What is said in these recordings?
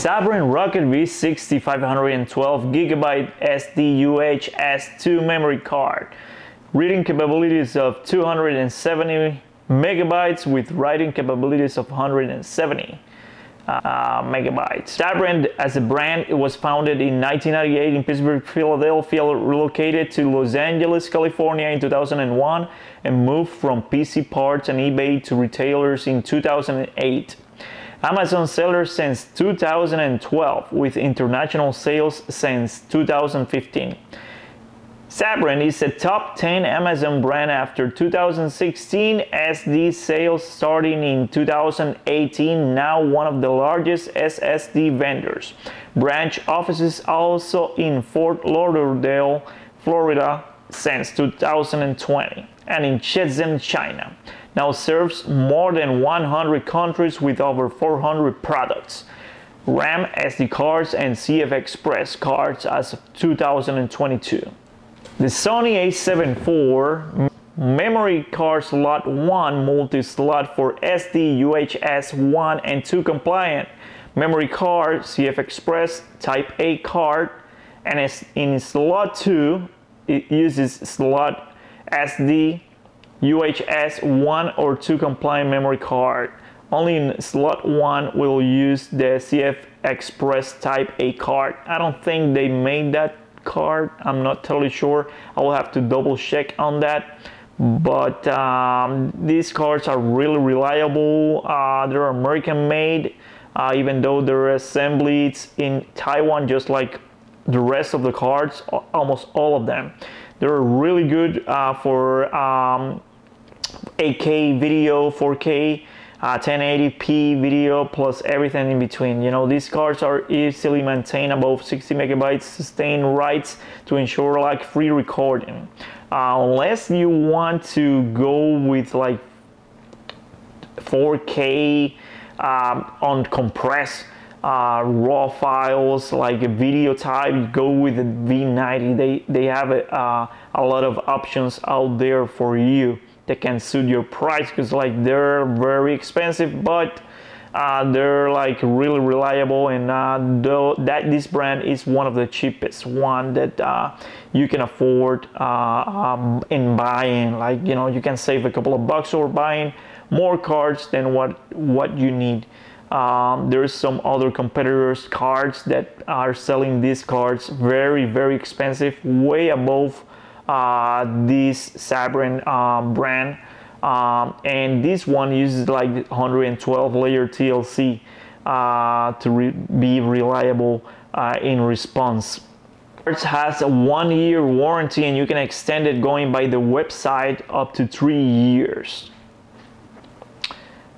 Sabrent Rocket V60 512GB SD UHS II memory card. Reading capabilities of 270 megabytes with writing capabilities of 170 megabytes. Sabrent as a brand, it was founded in 1998 in Pittsburgh, Philadelphia, relocated to Los Angeles, California in 2001, and moved from PC Parts and eBay to retailers in 2008. Amazon seller since 2012 with international sales since 2015. Sabrent is a top 10 Amazon brand after 2016 SD sales starting in 2018, now one of the largest SSD vendors. Branch offices also in Fort Lauderdale, Florida since 2020 and in Shenzhen, China. Now serves more than 100 countries with over 400 products. RAM SD cards and CF Express cards as of 2022. The Sony a7 IV memory card slot 1 multi-slot for SD UHS 1 and 2 compliant memory card, CF Express Type A card, and in slot 2 it uses slot SD UHS 1 or 2 compliant memory card. Only in slot 1 will use the CF Express Type A card. I don't think they made that card. I'm not totally sure. I will have to double check on that. But these cards are really reliable. They're American made, even though they're assembled in Taiwan, just like the rest of the cards, almost all of them. They're really good for 8K video, 4K, 1080p video, plus everything in between. You know, these cards are easily maintained above 60 megabytes sustained writes to ensure like free recording. Unless you want to go with like 4K uncompressed raw files like a video type, you go with the V90. They have a lot of options out there for you that can suit your price, because like they're very expensive, but they're like really reliable, and though that this brand is one of the cheapest one that you can afford in buying. Like, you know, you can save a couple of bucks or buying more cards than what you need. There's some other competitors cards that are selling these cards very expensive, way above this Sabrent brand, and this one uses like 112 layer TLC to be reliable in response. It has a 1-year warranty, and you can extend it going by the website up to 3 years.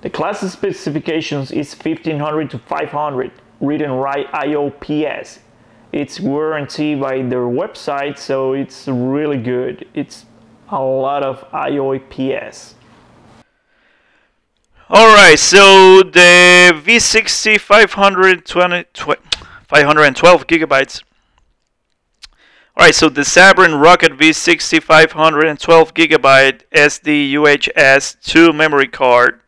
The class specifications is 1500 to 500 read and write IOPS. It's warranted by their website, so it's really good. It's a lot of IOPS. Alright, so the V60 512 gigabytes. Alright, so the Sabrent Rocket V60 512 gigabyte SD UHS 2 memory card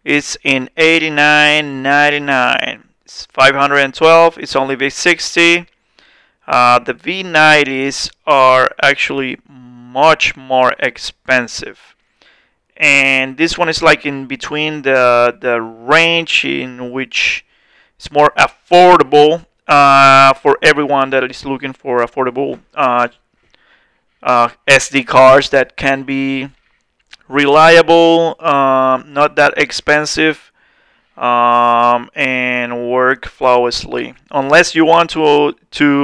is in $89.99. It's 512, it's only V60. The V90s are actually much more expensive, and this one is like in between the range in which it's more affordable for everyone that is looking for affordable SD cards that can be reliable, not that expensive, and work flawlessly. Unless you want to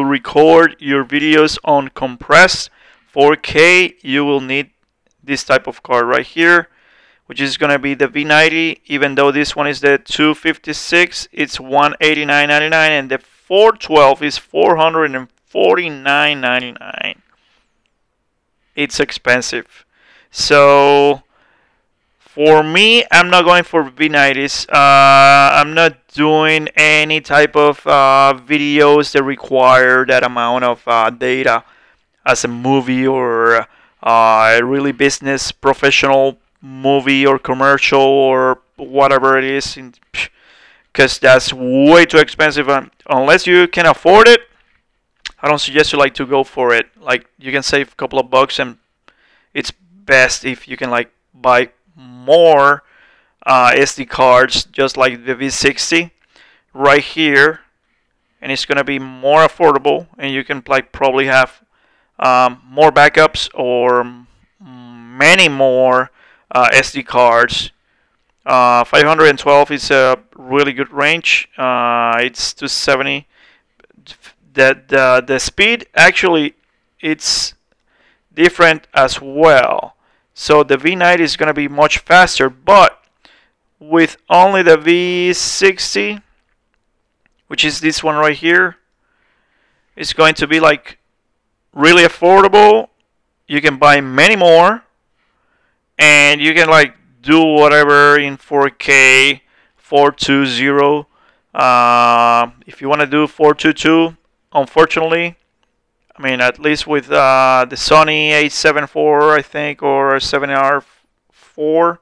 record your videos on compressed 4K, you will need this type of card right here, which is going to be the V90. Even though this one is the 256, it's $189.99, and the 412 is $449.99. It's expensive. So for me, I'm not going for V90s. I'm not doing any type of videos that require that amount of data as a movie or a really business professional movie or commercial or whatever it is. because that's way too expensive. Unless you can afford it, I don't suggest you like to go for it. Like, you can save a couple of bucks, and it's best if you can like buy more SD cards, just like the V60 right here, and it's gonna be more affordable, and you can like probably have more backups or many more SD cards. 512 is a really good range. It's 270. The speed actually it's different as well. So the V90 is going to be much faster, but with only the V60, which is this one right here, it's going to be like really affordable. You can buy many more, and you can like do whatever in 4K, 420. If you want to do 422, unfortunately, I mean, at least with the Sony a7 IV, I think, or 7R4,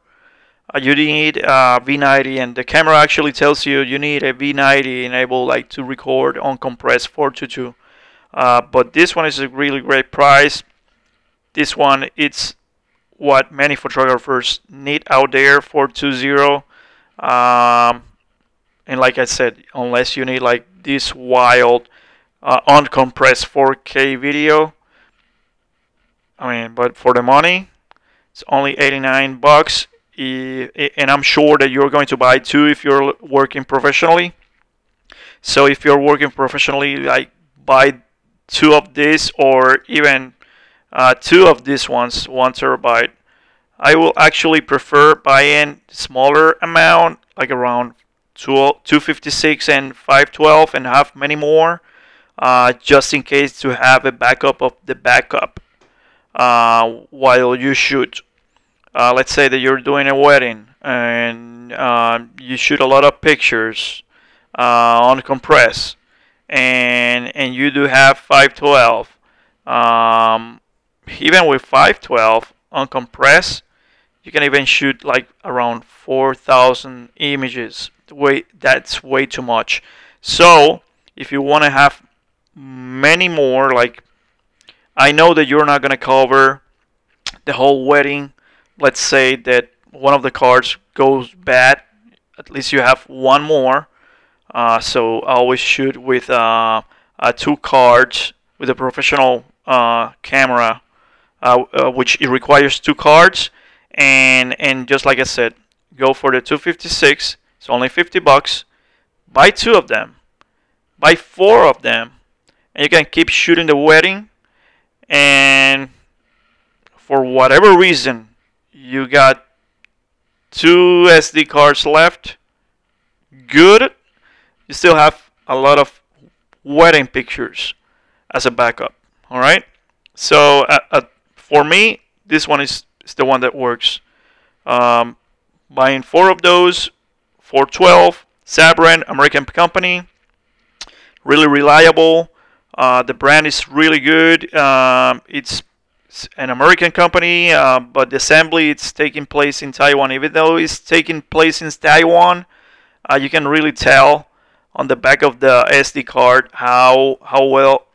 you need V90, and the camera actually tells you you need a V90 enabled like to record uncompressed 422. But this one is a really great price. This one, it's what many photographers need out there, 420. And like I said, unless you need like this wild uncompressed 4K video, I mean, but for the money, it's only 89 bucks. And I'm sure that you're going to buy two if you're working professionally. So if you're working professionally, like buy two of these, or even two of these ones, 1 terabyte. I will actually prefer buying smaller amount, like around 256 and 512, and have many more, just in case to have a backup of the backup while you shoot. Let's say that you're doing a wedding and you shoot a lot of pictures on compress, and you do have 512. Even with 512 on compress, you can even shoot like around 4,000 images. That's way too much. So if you want to have many more, like, I know that you're not going to cover the whole wedding. Let's say that one of the cards goes bad, at least you have one more. So I always shoot with 2 cards with a professional camera, which it requires 2 cards. And just like I said, go for the 256. It's only 50 bucks. Buy 2 of them. Buy 4 of them. And you can keep shooting the wedding. And for whatever reason, you got 2 SD cards left. Good. You still have a lot of wedding pictures as a backup. Alright? So for me, this one is the one that works. Buying 4 of those, 412, Sabrent, American company, really reliable. The brand is really good. It's an American company, but the assembly it's taking place in Taiwan. Even though it's taking place in Taiwan, you can really tell on the back of the SD card how well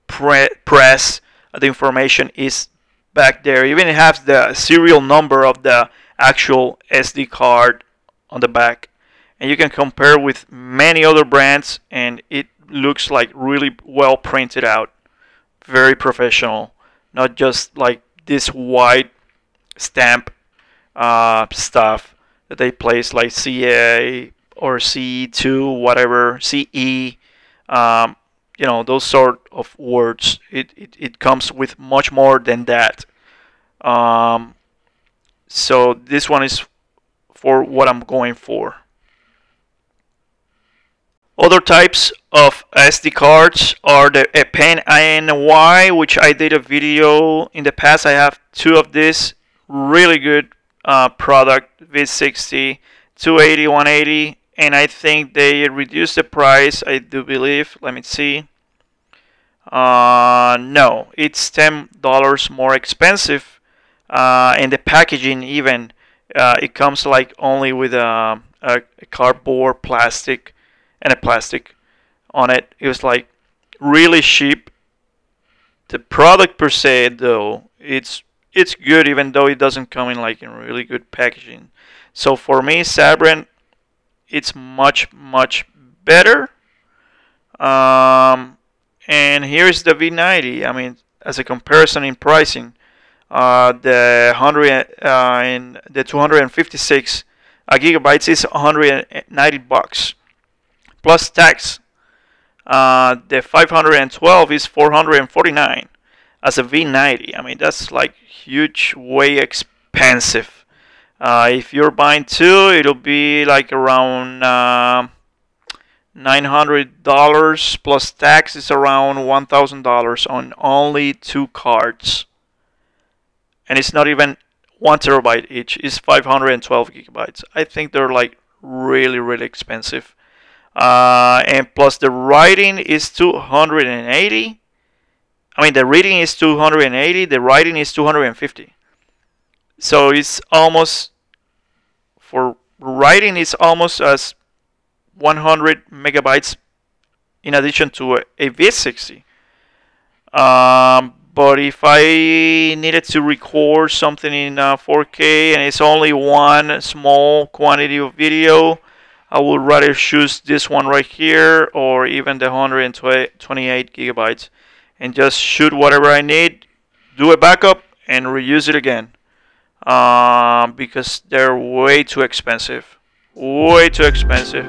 pressed the information is back there. Even it has the serial number of the actual SD card on the back, and you can compare with many other brands, and it looks like really well printed out, very professional, not just like this white stamp stuff that they place like CA or CE2, whatever, CE, you know, those sort of words. It comes with much more than that. So this one is for what I'm going for. Other types of SD cards are the Pen INY, which I did a video in the past. I have 2 of this. Really good product, V60, 280, 180, and I think they reduced the price, I do believe. Let me see. No, it's $10 more expensive, and the packaging even It comes like only with a cardboard plastic and a plastic on it. It was like really cheap. The product per se, though, it's good, even though it doesn't come in like in really good packaging. So for me, Sabrent, it's much better. And here's the V90. I mean, as a comparison in pricing, the 256 gigabytes is $190 plus tax. The 512 is $449 as a V90. I mean, that's like huge, way expensive. If you're buying two, it'll be like around $900 plus tax is around $1,000 on only two cards. And it's not even 1 terabyte each. It's 512 gigabytes. I think they're like really expensive. And plus the writing is 280. I mean, the reading is 280. The writing is 250. So it's almost, for writing, it's almost as 100 megabytes in addition to a V60. But if I needed to record something in 4K and it's only one small quantity of video, I would rather choose this one right here, or even the 128 gigabytes, and just shoot whatever I need, do a backup, and reuse it again. Because they're way too expensive. Way too expensive.